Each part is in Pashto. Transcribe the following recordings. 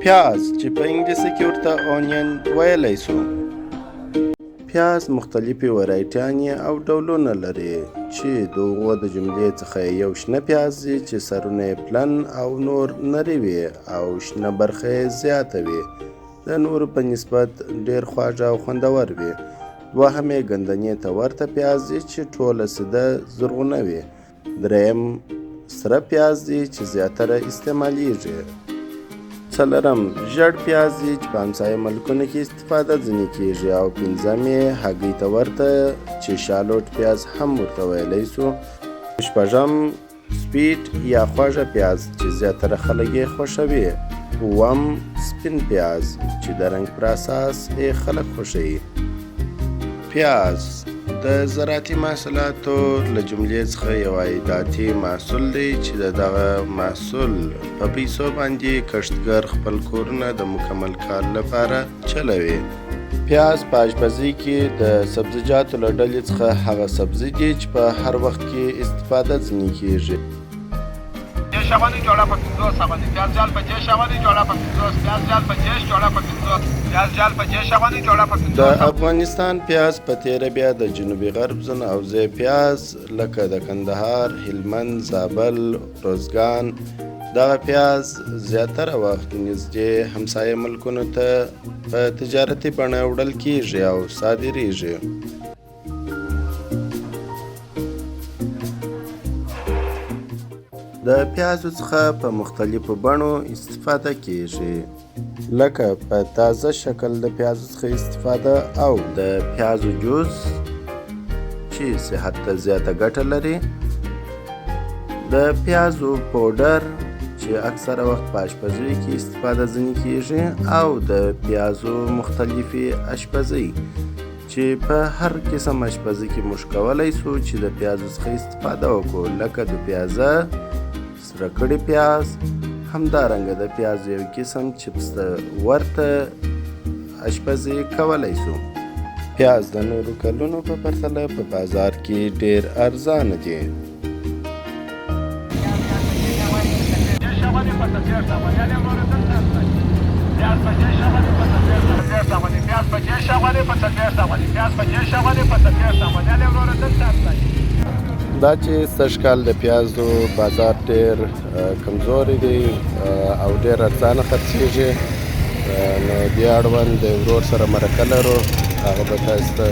پیاز چې په انګلیسي کې ورته اونین ویلی سو. پیاز مختلفې ورایټیانې او ډولونه لري چې د هغو د جملې څخه یو شنه پیاز دی چې سرونه یې پلن او نور نري وي او شنه برخه یې زیاته وي، د نورو په نسبت ډېر خواږه او خوندور وي. دوهم یې ګندنې ته ورته پیاز دی چې ټوله سیده زرغونه وي. دریم سره پیاز دی چې زیاتره استعمالیږي. څلورم ژړ پیاز دی چې په همسایه ملکونو کې استفاده ځینې کیږي. او پنځم یې هګۍ ته ورته چې شالوټ پیاز هم ورته ویلی سو. شپږم سپیټ یا خوږه پیاز چې زیاتره خلک یې خوښوي. اووم سپین پیاز چې د رنګ پر اساس یې خلک خوښوي. پیاز د زراعتي محصولاتو له جملې څخه یو عایداتي محصول دی چې د دغه محصول په پیسو باندې کښتګر خپل کورونه د مکمل کال لپاره چلوي. پیاز په اشپزۍ کې د سبزیجاتو له ډلې څخه هغه سبزي دی چې په هر وخت کې استفاده ځینې کیږي. شوانی جوړه په 50 باندې پیاز جال په 10 شوانی جوړه په 50 پیاز جال په 10 جوړه په 50 پیاز جال په 10 شوانی جوړه په 50. د افغانستان پیاز په تیره بیا د جنوبي غرب زون او ځای پیاز لکه د کندهار، هلمند، زابل، روزګان دغه پیاز زیاتره وخت نږدې همسایه ملکونو ته په تجارتي بڼه وړل کیږي او صادریږي. د پیازو څخه په مختلفو بڼو استفاده کیږي، لکه په تازه شکل د پیازو څخه استفاده او د پیازو جوس چې صحت ته زیاته ګټه لري، د پیازو پوډر چې اکثره وخت په اشپزۍ کې استفاده ځینې کیږي، او د پیازو مختلفې اشپزۍ چې په هر قسم اشپزۍ کې موږ کولی سو چې د پیازو څخه استفاده وکړو، لکه د پیازه سره کړي پیاز، همدارنګه د پیاز یو قسم چپس ته ورته اشپزي کولی سو. پیاز د نورو کلونو په پرتله په بازار کې ډیر ارزانه دي. دا چې سږکال د پیازو بازار ډېر کمزوری دی او ډېر ارزانه خرڅېږي، نو دې اړوند د ورور سره مرکه لرو، هغه به تاسو ته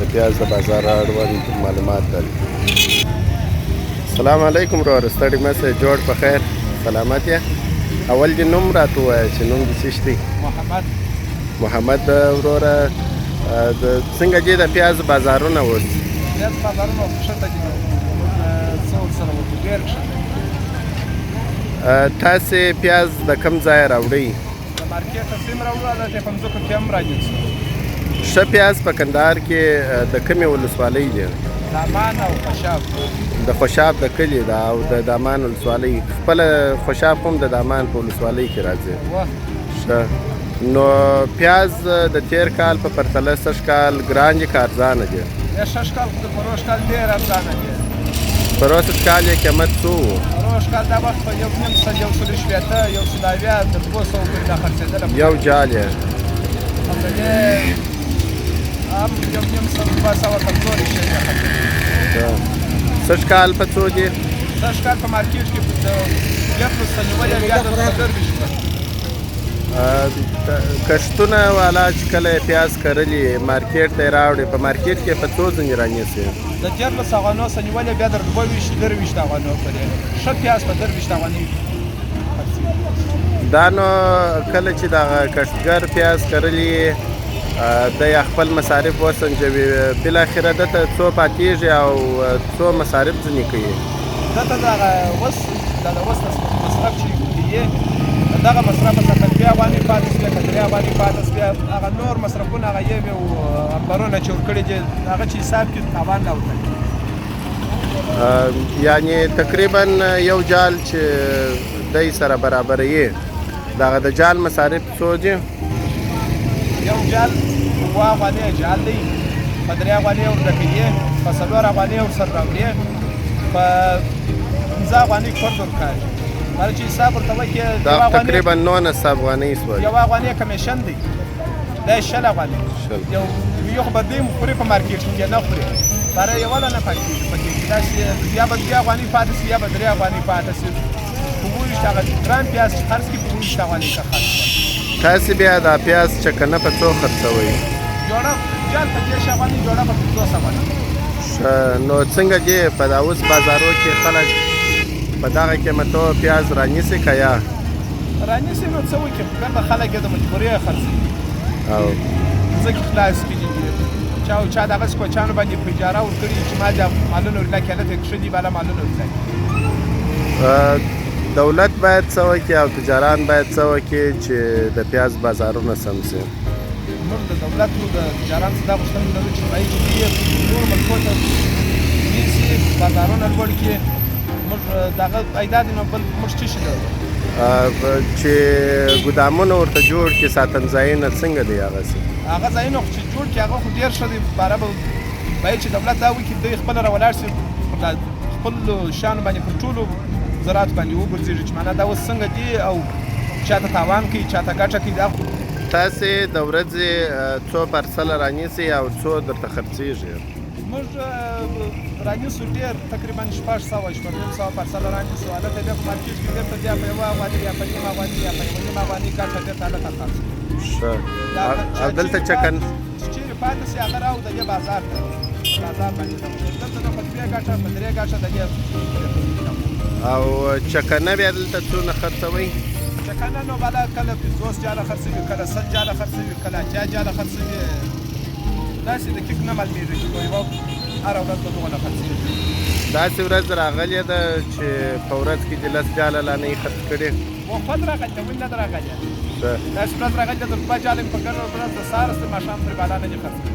د پیاز د بازار اړوند معلومات درکړي. سلام علیکم ورور، ستړي مه سئ، جوړ په خیر، سلامت یې؟ اول دې نوم راته ووایه چې نوم دې څه دی؟ محمد. وروره څنګه دي د پیاز بازارونه اوس؟ پیاز بازارونه اوس ښه دي، څه ورسره وکړو، ډېر ښه دي. تاسې پیاز د کوم ځای راوړئ؟ د مارکېټه سیم راوړو، هلته په مځکو کې هم راجنسو. ښه پیاز په کندهار کې د کومې ولسوالۍ دی؟ دامان او خوشاب. د خوشاب د کلي ده او د دامان ولسوالۍ، خپله خوشاب هم د دامان په ولسوالۍ کې راځي. ښه، نو پیاز د تیر کال په پرتله سږ کال ګران دي که ارزانه دي؟ سږ کال خو د پروش کال ډېر ارزانه دي. پروسږ کال یې قیمت څو و؟ پروش کال دا وخت په 1.5 180 170 تر 200 پورې دا خرڅېدله. یو جال یې هم د دې هم 1.5 200 تر 200 شی دا خرڅېدله. سږ کال په څو دي؟ سږ کال په مارکېټ کې د 10 نیولې بیا د 30 کښتونه والا چې کله یې پیاز کرلي مارکېټ ته یې راوړي، په مارکېټ کې په څو ځینې رانیسي؟ د 13 افغانو څخه نیولې بیا در 22 افغانو پورې ښه پیاز په 23 افغانۍ. دا نو کله چې دغه کښتګر پیاز کرلي دی خپل مصارف وسنجوي، بالاخره دته څو پاتېږي او څو مصارف ځینې کوي؟ دته دغه اوس مصرف چې یې دغه مصرف څخه 2 افغانۍ پاتې شوې، که 3 افغانۍ پاتې شوې، هغه نور مصرفونه هغه یې امبرونه چې ورکړي دي هغه چې حساب کړي تاوان راوړي. یعنې تقریبا یو جال چې دی سره برابروي، دغه د جال مصارف څو دي؟ یو جال 2 افغانۍ جال دی، په 3 افغانۍ ورډکوي، په 4 افغانۍ ورسره راوړي، په 15 افغانۍ کورد ورکوي. هر چې حساب ورته وکړي دا تقریبا 19 افغانۍ شول. یوه افغانۍ کمیشن دی، دا 10 افغانۍ. یو خو به دوی خوري په مارکېټ کې نه خوري، برای یوله نه پاتېږي پکې، داسې یا به 2 افغانۍ پاتې شي یا به 3 افغانۍ پاتې شي. په 22 هغه ګران پیاز چې خرڅ کړي په 22 افغانۍ ښه خرڅ کړي. تاسې بیا دا پیاز چکنه په څو خرڅوئ؟ جوړه جال په 10 افغانۍ، جوړه په 50 افغانۍ. نو څنګه چې په دا اوس بازارو کې خلک په دغه قیمتو پیاز رانیسي که یا رانیسي، نو څه وکړي، ګرده خلک یې د مجبورۍ خرڅوي او ځکه خلاص کړي. چا دغسې کوچانو باندې په اجاره ورکړي چې ما دا مالونه ورلا کېدت یې کښلي بالا مالونه ورلا. دولت باید څه وکړي او تجاران باید څه وکړي چې د پیاز بازارونه سم شي؟ موږ د دولت نو د تجارانو څخه دا غوښتنه لرو چې باید دوی نورو ملکو ته یوسي، بازارونه لوړ کړي. موږ دغه عایدات نو بل موږ څه شي لرو چې ګودامونه ورته جوړ کړي، ساتنځایونه څنګه دی هغسې؟ هغه ځایونه خو چې جوړ کړي هغه خو ډېر ښه دی. باره به باید چې دولت دا وکړي دوی خپله راولاړ شي، خپلو شیانو باندې پر ټولو زراعت باندې وګرځېږي چې معنا دا اوس څنګه دي او چاته تاوان کوي چاته ګټه کوي. دا تاسې د ورځې څو پرسله رانیسئ او څو درته خرڅېږي؟ موږ رانیسو ډېر، تقریبا 600 پرسله رانیسو. هلته بیا په مارکېټ کې بېرته بیا په 1 افغانۍ یا په 1 افغانۍ یا په 1.5 افغانۍ ګټه بېرته هلته خرڅ. ښه. او دلته چکن چې چېرې پاتې شي هغه راو د دې بازار ته، بازار باندې دلته نو په 2 ګټه په 3 ګټه د دې. او چکنه بیا دلته څونه خرڅوئ؟ چکنه نو بالا کله 50 جاله خرڅوي، کله 100 جاله خرڅوي، کله 80 جاله خرڅوي. داسې دقیق نه معلومېږي چې په یوه هره ورځ به دغونه خرڅېږي. داسې ورځ راغلې ده چې په ورځ کې دې 10 جاله لا نه یې خرڅ کړې؟ وخت راغلی ده، ولې نه ده راغلې. ښه. داسې ورځ راغلې ده 2 جاله مې په ګڼه ورځ د سهار څخه ماښام پرې بالا نه دي خرڅ کړي.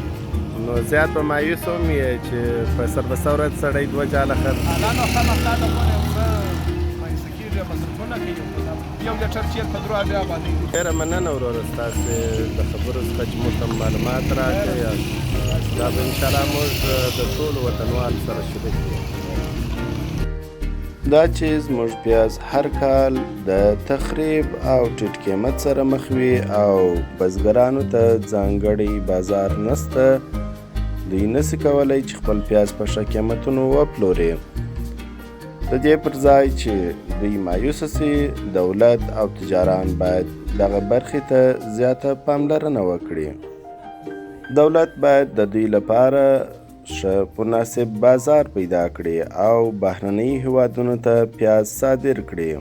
نو زیات به مایوس هم یې چې په سربسته ورځ سړی 2 جاله خرڅ کړي. حالا نو خامخا دغونه یو څه مایوسه کېږي، مصرفونه کوي. یو لیټر تېل په 3 افغانۍ. ډېره مننه وروره ستاسې د خبرو څخه چې موږ ته معلومات راکړئ. دا به انشاءالله موږ د ټولو وطنوالو سره شریک کړو. دا چې زموږ پیاز هر کال د تخریب او ټیټ قیمت سره مخ وي او بزګرانو ته ځانګړی بازار نشته، دوی نشي کولی چې خپل پیاز په ښه قیمتونو وپلوري. د دې پر ځای چې دوی مایوسه سي، دولت او تجاران باید دغه برخې ته زیاته پاملرنه وکړي. دولت باید د دوی لپاره ښه مناسب بازار پیدا کړي او بهرنۍ هیوادونو ته پیاز صادر کړي.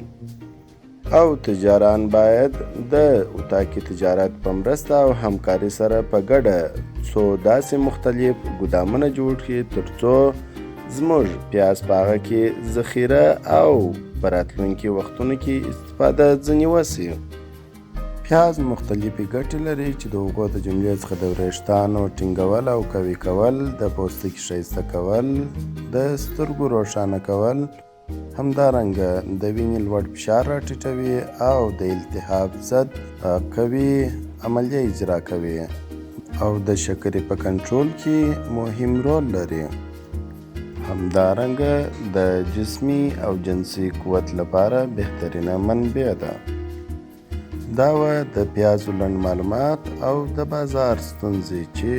او تجاران باید د اتاقي تجارت په مرسته او همکاري سره په ګډه څو داسې مختلف ګودامونه جوړ کړي ترڅو زموږ پیاز په هغه کې ذخیره او په راتلونکي وختونو کې استفاده ځنې وسي. پیاز مختلفې ګټې لري چې د هغو د جملې څخه د وریښتانو ټینګول او قوي کول، د پوستکي ښایسته کول، د سترګو روښانه کول، همدارنګه د وینې لوړ فشار راټیټوي او د التهاب ضد قوي عملیه اجرا کوي او د شکرې په کنټرول کې مهم رول لري. همدارنګه د جسمي او جنسي قوت لپاره بهترینه منبع ده. دا وه د پیازو لنډ معلومات او د بازار ستونزې چې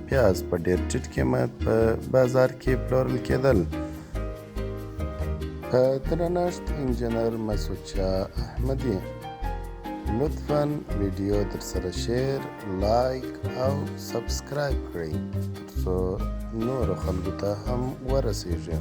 پیاز په ډېر ټیټ قیمت په بازار کې پلورل کېدل. په درنښت انجینر مسعود شاه احمدي. لطفاً ویډیو در سره شیر، لایک او سبسکرایب کړئ ترڅو نورو خلکو ته هم ورسیږي.